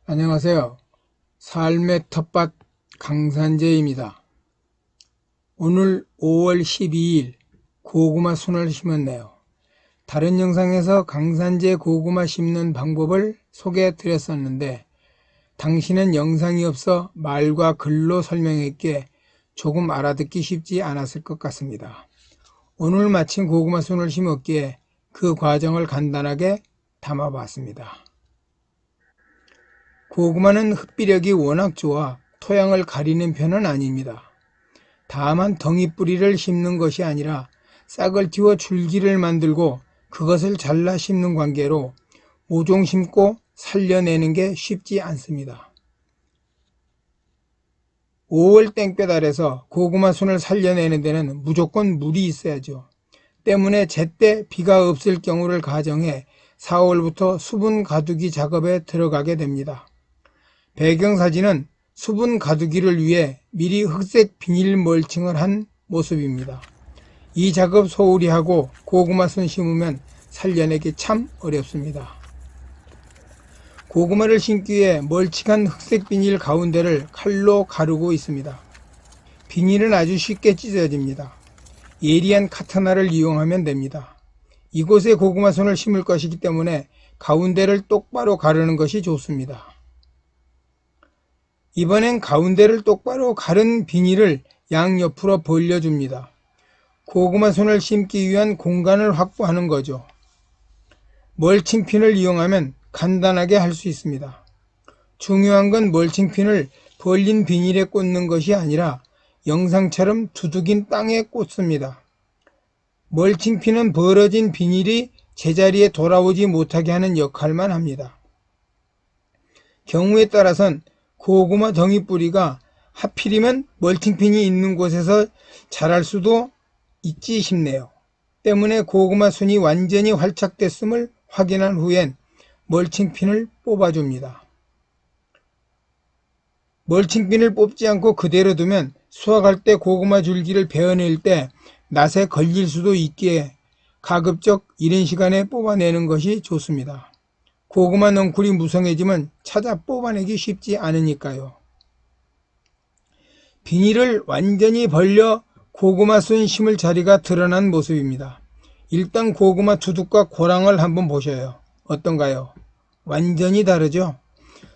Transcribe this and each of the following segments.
안녕하세요. 삶의 텃밭 강산재입니다. 오늘 5월 12일 고구마 순을 심었네요. 다른 영상에서 강산재 고구마 심는 방법을 소개해 드렸었는데 당시는 영상이 없어 말과 글로 설명했기에 조금 알아듣기 쉽지 않았을 것 같습니다. 오늘 마침 고구마 순을 심었기에 그 과정을 간단하게 담아봤습니다. 고구마는 흡비력이 워낙 좋아 토양을 가리는 편은 아닙니다. 다만 덩이뿌리를 심는 것이 아니라 싹을 틔워 줄기를 만들고 그것을 잘라 심는 관계로 모종 심고 살려내는 게 쉽지 않습니다. 5월 땡볕 아래서 고구마 순을 살려내는 데는 무조건 물이 있어야죠. 때문에 제때 비가 없을 경우를 가정해 4월부터 수분 가두기 작업에 들어가게 됩니다. 배경사진은 수분 가두기를 위해 미리 흑색 비닐 멀칭을 한 모습입니다. 이 작업 소홀히 하고 고구마 순 심으면 살려내기 참 어렵습니다. 고구마를 심기 위해 멀칭한 흑색 비닐 가운데를 칼로 가르고 있습니다. 비닐은 아주 쉽게 찢어집니다. 예리한 카타나를 이용하면 됩니다. 이곳에 고구마 순을 심을 것이기 때문에 가운데를 똑바로 가르는 것이 좋습니다. 이번엔 가운데를 똑바로 가른 비닐을 양옆으로 벌려줍니다. 고구마 순을 심기 위한 공간을 확보하는 거죠. 멀칭핀을 이용하면 간단하게 할 수 있습니다. 중요한 건 멀칭핀을 벌린 비닐에 꽂는 것이 아니라 영상처럼 두둑인 땅에 꽂습니다. 멀칭핀은 벌어진 비닐이 제자리에 돌아오지 못하게 하는 역할만 합니다. 경우에 따라선 고구마 덩이 뿌리가 하필이면 멀칭핀이 있는 곳에서 자랄 수도 있지 싶네요. 때문에 고구마 순이 완전히 활착됐음을 확인한 후엔 멀칭핀을 뽑아줍니다. 멀칭핀을 뽑지 않고 그대로 두면 수확할 때 고구마 줄기를 베어낼 때 낫에 걸릴 수도 있기에 가급적 이른 시간에 뽑아내는 것이 좋습니다. 고구마 넝쿨이 무성해지면 찾아 뽑아내기 쉽지 않으니까요. 비닐을 완전히 벌려 고구마 순 심을 자리가 드러난 모습입니다. 일단 고구마 두둑과 고랑을 한번 보셔요. 어떤가요? 완전히 다르죠?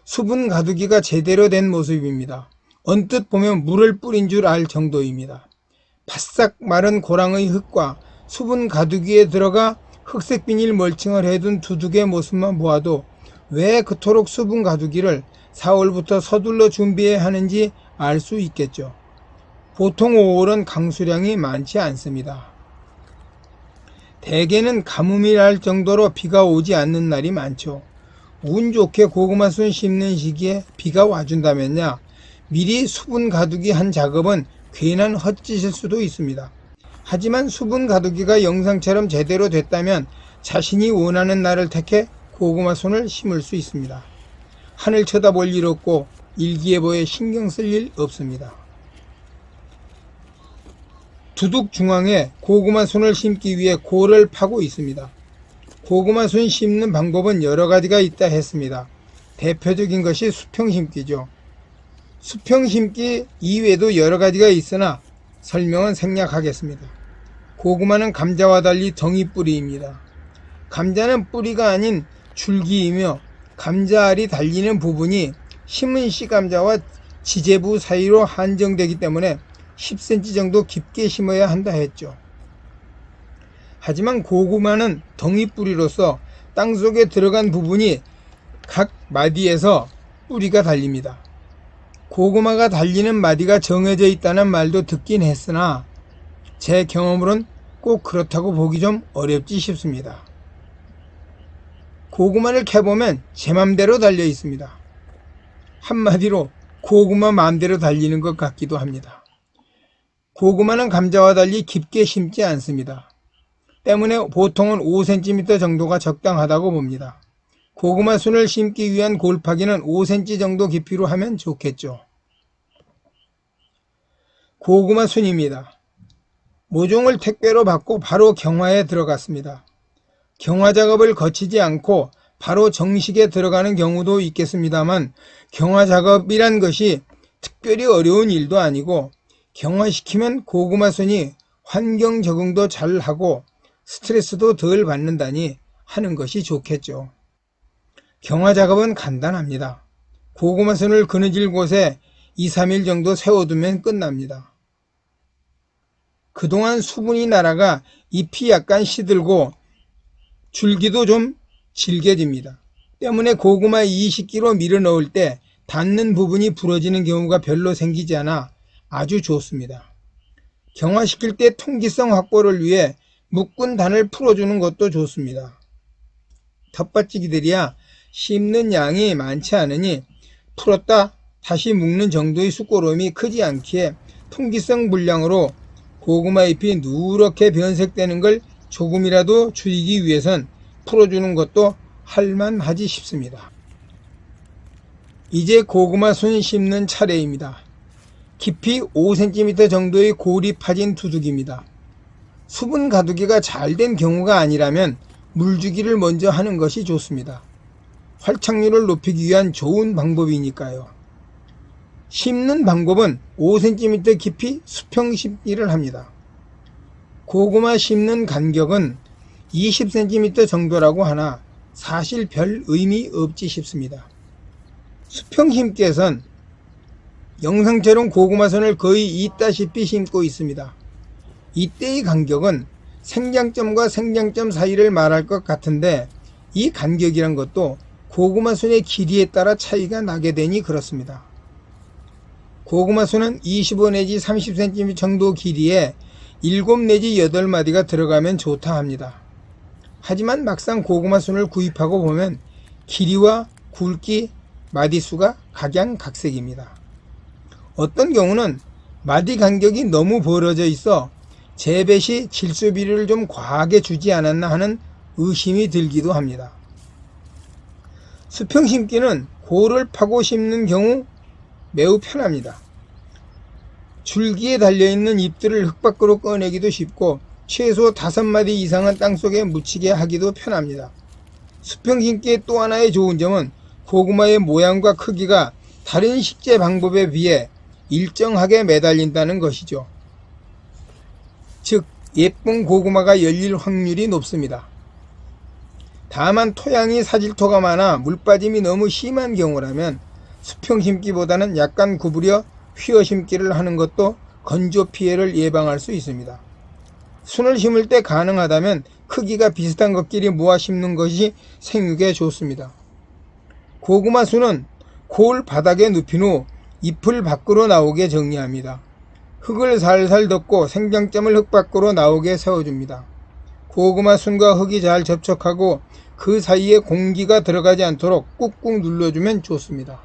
수분 가두기가 제대로 된 모습입니다. 언뜻 보면 물을 뿌린 줄 알 정도입니다. 바싹 마른 고랑의 흙과 수분 가두기에 들어가 흑색 비닐 멀칭을 해둔 두둑의 모습만 보아도 왜 그토록 수분 가두기를 4월부터 서둘러 준비해야 하는지 알 수 있겠죠. 보통 5월은 강수량이 많지 않습니다. 대개는 가뭄이라 할 정도로 비가 오지 않는 날이 많죠. 운 좋게 고구마 순 심는 시기에 비가 와준다면야 미리 수분 가두기 한 작업은 괜한 헛짓일 수도 있습니다. 하지만 수분 가두기가 영상처럼 제대로 됐다면 자신이 원하는 날을 택해 고구마 순을 심을 수 있습니다. 하늘 쳐다볼 일 없고 일기예보에 신경 쓸 일 없습니다. 두둑 중앙에 고구마 순을 심기 위해 골을 파고 있습니다. 고구마 순 심는 방법은 여러 가지가 있다 했습니다. 대표적인 것이 수평 심기죠. 수평 심기 이외에도 여러 가지가 있으나 설명은 생략하겠습니다. 고구마는 감자와 달리 덩이뿌리입니다. 감자는 뿌리가 아닌 줄기이며 감자알이 달리는 부분이 심은 씨감자와 지제부 사이로 한정되기 때문에 10cm 정도 깊게 심어야 한다 했죠. 하지만 고구마는 덩이뿌리로서 땅속에 들어간 부분이 각 마디에서 뿌리가 달립니다. 고구마가 달리는 마디가 정해져 있다는 말도 듣긴 했으나 제 경험으론 꼭 그렇다고 보기 좀 어렵지 싶습니다. 고구마를 캐보면 제 맘대로 달려 있습니다. 한마디로 고구마 맘대로 달리는 것 같기도 합니다. 고구마는 감자와 달리 깊게 심지 않습니다. 때문에 보통은 5cm 정도가 적당하다고 봅니다. 고구마 순을 심기 위한 골파기는 5cm 정도 깊이로 하면 좋겠죠. 고구마 순입니다. 모종을 택배로 받고 바로 경화에 들어갔습니다. 경화 작업을 거치지 않고 바로 정식에 들어가는 경우도 있겠습니다만 경화 작업이란 것이 특별히 어려운 일도 아니고 경화시키면 고구마순이 환경 적응도 잘하고 스트레스도 덜 받는다니 하는 것이 좋겠죠. 경화 작업은 간단합니다. 고구마순을 그늘질 곳에 2, 3일 정도 세워두면 끝납니다. 그동안 수분이 날아가 잎이 약간 시들고 줄기도 좀 질겨집니다. 때문에 고구마 20kg 밀어 넣을 때 닿는 부분이 부러지는 경우가 별로 생기지 않아 아주 좋습니다. 경화시킬 때 통기성 확보를 위해 묶은 단을 풀어주는 것도 좋습니다. 텃밭지기들이야 심는 양이 많지 않으니 풀었다 다시 묶는 정도의 쑥고름이 크지 않기에 통기성 물량으로 고구마 잎이 누렇게 변색되는 걸 조금이라도 줄이기 위해선 풀어주는 것도 할만하지 싶습니다. 이제 고구마 순 심는 차례입니다. 깊이 5cm 정도의 골이 파진 두둑입니다. 수분 가두기가 잘 된 경우가 아니라면 물주기를 먼저 하는 것이 좋습니다. 활착률을 높이기 위한 좋은 방법이니까요. 심는 방법은 5cm 깊이 수평 심기를 합니다. 고구마 심는 간격은 20cm 정도라고 하나 사실 별 의미 없지 싶습니다. 수평 심기에선 영상처럼 고구마선을 거의 있다시피 심고 있습니다. 이때의 간격은 생장점과 생장점 사이를 말할 것 같은데 이 간격이란 것도 고구마순의 길이에 따라 차이가 나게 되니 그렇습니다. 고구마순은 25 내지 30cm 정도 길이에 7 내지 8마디가 들어가면 좋다 합니다. 하지만 막상 고구마순을 구입하고 보면 길이와 굵기, 마디수가 각양각색입니다. 어떤 경우는 마디 간격이 너무 벌어져 있어 재배 시 질소비료를 좀 과하게 주지 않았나 하는 의심이 들기도 합니다. 수평 심기는 골을 파고 심는 경우 매우 편합니다. 줄기에 달려있는 잎들을 흙 밖으로 꺼내기도 쉽고 최소 5마디 이상은 땅속에 묻히게 하기도 편합니다. 수평 심기의 또 하나의 좋은 점은 고구마의 모양과 크기가 다른 식재 방법에 비해 일정하게 매달린다는 것이죠. 즉 예쁜 고구마가 열릴 확률이 높습니다. 다만 토양이 사질토가 많아 물빠짐이 너무 심한 경우라면 수평 심기보다는 약간 구부려 휘어 심기를 하는 것도 건조 피해를 예방할 수 있습니다. 순을 심을 때 가능하다면 크기가 비슷한 것끼리 모아 심는 것이 생육에 좋습니다. 고구마 순은 골 바닥에 눕힌 후 잎을 밖으로 나오게 정리합니다. 흙을 살살 덮고 생장점을 흙 밖으로 나오게 세워줍니다. 고구마 순과 흙이 잘 접촉하고 그 사이에 공기가 들어가지 않도록 꾹꾹 눌러주면 좋습니다.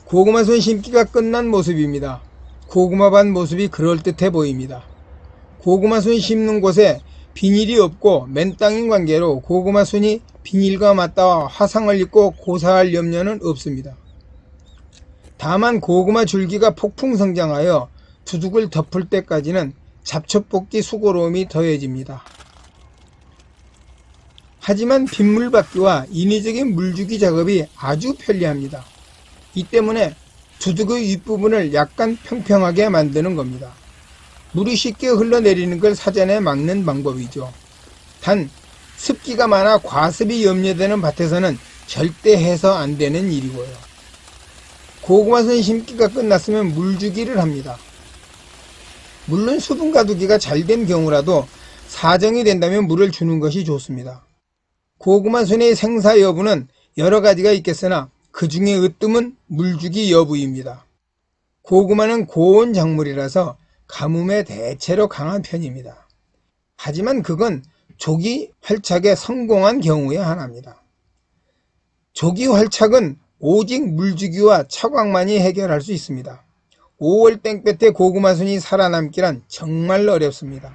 고구마 순 심기가 끝난 모습입니다. 고구마밭 모습이 그럴듯해 보입니다. 고구마 순 심는 곳에 비닐이 없고 맨땅인 관계로 고구마 순이 비닐과 맞닿아 화상을 입고 고사할 염려는 없습니다. 다만 고구마 줄기가 폭풍 성장하여 두둑을 덮을 때까지는 잡초뽑기 수고로움이 더해집니다. 하지만 빗물 받기와 인위적인 물주기 작업이 아주 편리합니다. 이 때문에 두둑의 윗부분을 약간 평평하게 만드는 겁니다. 물이 쉽게 흘러내리는 걸 사전에 막는 방법이죠. 단 습기가 많아 과습이 염려되는 밭에서는 절대 해서 안 되는 일이고요. 고구마순 심기가 끝났으면 물주기를 합니다. 물론 수분 가두기가 잘 된 경우라도 사정이 된다면 물을 주는 것이 좋습니다. 고구마순의 생사 여부는 여러 가지가 있겠으나 그 중에 으뜸은 물주기 여부입니다. 고구마는 고온 작물이라서 가뭄에 대체로 강한 편입니다. 하지만 그건 조기 활착에 성공한 경우에 하나입니다. 조기 활착은 오직 물주기와 차광만이 해결할 수 있습니다. 5월 땡볕에 고구마순이 살아남기란 정말 어렵습니다.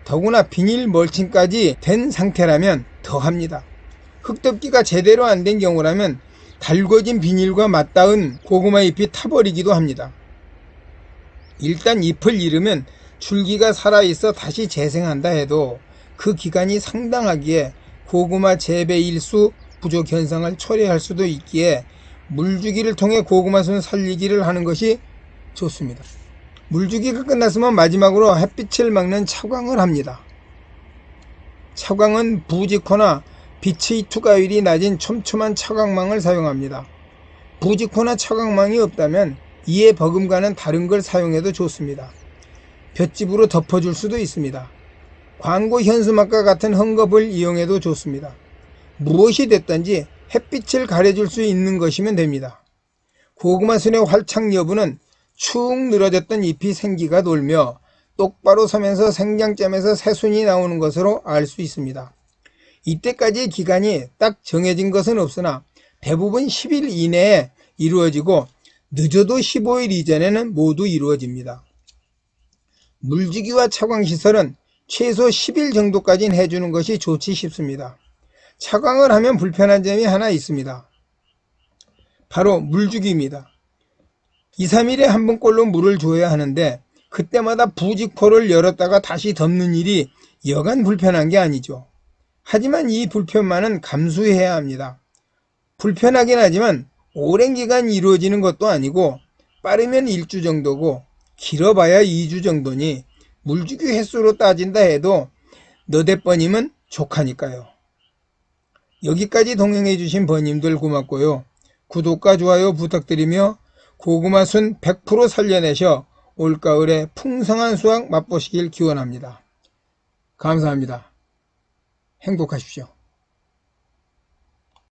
더구나 비닐 멀칭까지 된 상태라면 더합니다. 흙덮기가 제대로 안 된 경우라면 달궈진 비닐과 맞닿은 고구마 잎이 타버리기도 합니다. 일단 잎을 잃으면 줄기가 살아있어 다시 재생한다 해도 그 기간이 상당하기에 고구마 재배 일수 부족 현상을 초래할 수도 있기에 물주기를 통해 고구마순 살리기를 하는 것이 좋습니다. 물주기가 끝났으면 마지막으로 햇빛을 막는 차광을 합니다. 차광은 부직포나 빛의 투과율이 낮은 촘촘한 차광망을 사용합니다. 부직포나 차광망이 없다면 이에 버금가는 다른 걸 사용해도 좋습니다. 볏짚으로 덮어줄 수도 있습니다. 광고 현수막과 같은 헝겊을 이용해도 좋습니다. 무엇이 됐든지 햇빛을 가려줄 수 있는 것이면 됩니다. 고구마순의 활착 여부는 축 늘어졌던 잎이 생기가 돌며 똑바로 서면서 생장점에서 새순이 나오는 것으로 알 수 있습니다. 이때까지의 기간이 딱 정해진 것은 없으나 대부분 10일 이내에 이루어지고 늦어도 15일 이전에는 모두 이루어집니다. 물주기와 차광시설은 최소 10일 정도까지는 해주는 것이 좋지 싶습니다. 차광을 하면 불편한 점이 하나 있습니다. 바로 물주기입니다. 2, 3일에 한 번꼴로 물을 줘야 하는데 그때마다 부직포를 열었다가 다시 덮는 일이 여간 불편한 게 아니죠. 하지만 이 불편만은 감수해야 합니다. 불편하긴 하지만 오랜 기간 이루어지는 것도 아니고 빠르면 1주 정도고 길어봐야 2주 정도니 물주기 횟수로 따진다 해도 너댓 번이면 족하니까요. 여기까지 동행해 주신 번님들 고맙고요. 구독과 좋아요 부탁드리며 고구마순 100% 살려내셔 올가을에 풍성한 수확 맛보시길 기원합니다. 감사합니다. 행복하십시오.